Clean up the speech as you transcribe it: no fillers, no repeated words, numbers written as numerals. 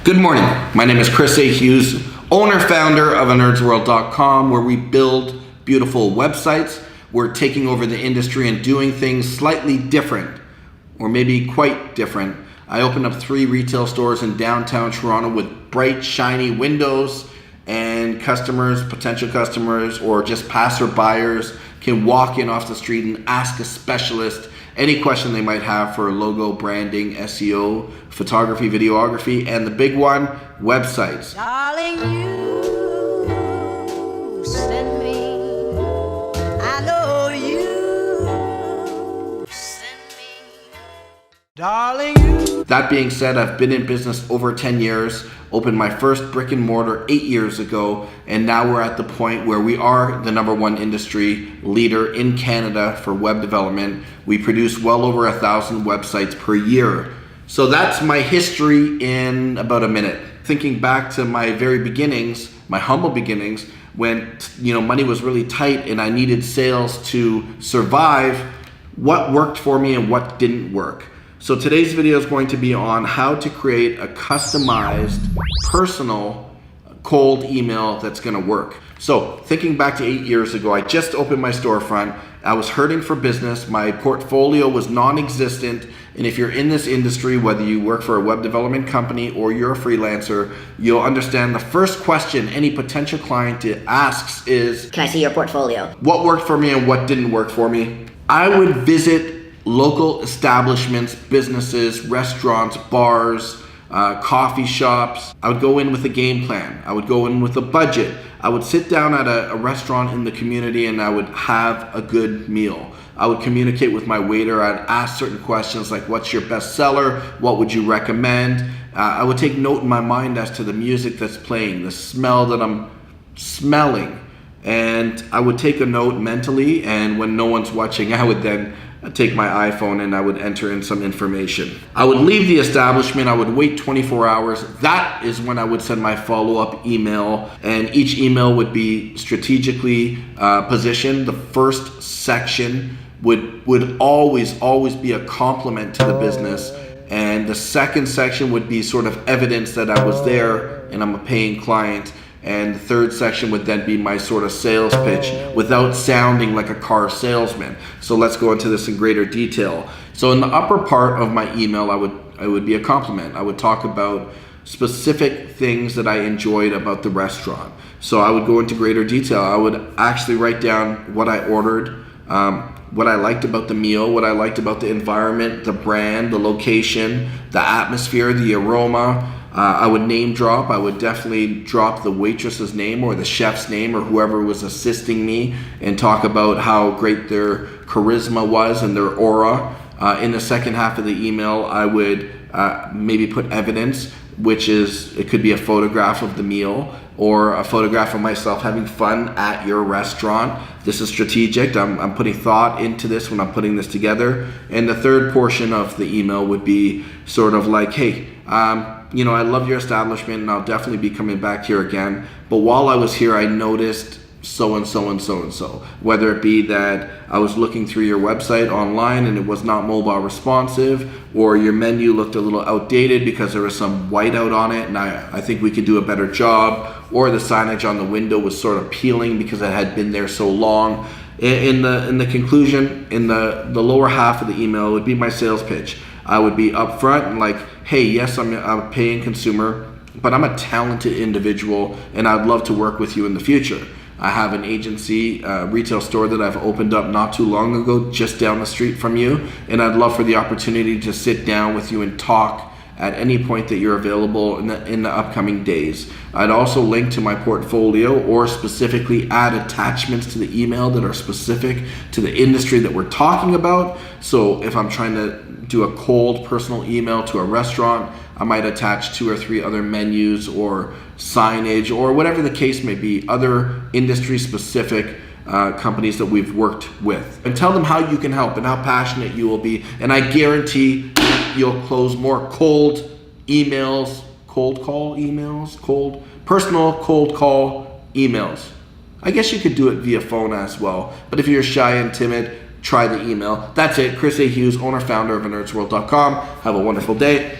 Good morning. My name is Chris A. Hughes, owner, founder of anerdsworld.com, where we build beautiful websites. We're taking over the industry and doing things slightly different, or maybe quite different. I opened up 3 retail stores in downtown Toronto with bright, shiny windows, and customers, potential customers, or just passerbyers can walk in off the street and ask a specialist any question they might have for logo, branding, SEO, photography, videography, and the big one, websites. Darling, you send me, I know you send me. Darling, you. That being said, I've been in business over 10 years, opened my first brick and mortar 8 years ago, and now we're at the point where we are the #1 industry leader in Canada for web development. We produce well over 1,000 websites per year. So that's my history in about a minute. Thinking back to my very beginnings, my humble beginnings, when money was really tight and I needed sales to survive, what worked for me and what didn't work. So today's video is going to be on how to create a customized, personal, cold email that's gonna work. So thinking back to 8 years ago, I just opened my storefront. I was hurting for business. My portfolio was non-existent. And if you're in this industry, whether you work for a web development company or you're a freelancer, you'll understand the first question any potential client asks is, can I see your portfolio? What worked for me and what didn't work for me? I would visit local establishments, businesses, restaurants, bars, coffee shops. I would go in with a game plan. I would go in with a budget. I would sit down at a restaurant in the community and I would have a good meal. I would communicate with my waiter. I'd ask certain questions like, what's your best seller? What would you recommend? I would take note in my mind as to the music that's playing, the smell that I'm smelling. And I would take a note mentally, and when no one's watching, I would then take my iPhone and I would enter in some information. I would leave the establishment, I would wait 24 hours. That is when I would send my follow-up email, and each email would be strategically positioned. The first section would always be a compliment to the business, and the second section would be sort of evidence that I was there and I'm a paying client. And the third section would then be my sort of sales pitch without sounding like a car salesman. So let's go into this in greater detail. So in the upper part of my email, I would be a compliment. I would talk about specific things that I enjoyed about the restaurant. So I would go into greater detail. I would actually write down what I ordered, what I liked about the meal, what I liked about the environment, the brand, the location, the atmosphere, the aroma. I would name drop. I would definitely drop the waitress's name or the chef's name or whoever was assisting me and talk about how great their charisma was and their aura. In the second half of the email, I would maybe put evidence, which is, it could be a photograph of the meal or a photograph of myself having fun at your restaurant. This is strategic. I'm putting thought into this when I'm putting this together. And the third portion of the email would be sort of like, hey, I love your establishment and I'll definitely be coming back here again. But while I was here, I noticed so and so and so and so. Whether it be that I was looking through your website online and it was not mobile responsive, or your menu looked a little outdated because there was some whiteout on it and I think we could do a better job, or the signage on the window was sort of peeling because it had been there so long. In the conclusion, in the lower half of the email would be my sales pitch. I would be upfront and like, hey, yes, I'm a paying consumer, but I'm a talented individual and I'd love to work with you in the future. I have an agency, retail store that I've opened up not too long ago, just down the street from you, and I'd love for the opportunity to sit down with you and talk at any point that you're available in the upcoming days. I'd also link to my portfolio or specifically add attachments to the email that are specific to the industry that we're talking about. So if I'm trying to do a cold personal email to a restaurant, I might attach 2 or 3 other menus or signage or whatever the case may be, other industry specific companies that we've worked with, and tell them how you can help and how passionate you will be. And I guarantee you'll close more cold emails, personal cold call emails. I guess you could do it via phone as well, but if you're shy and timid, try the email. That's it. Chris A. Hughes, owner, founder of anerdsworld.com. Have a wonderful day.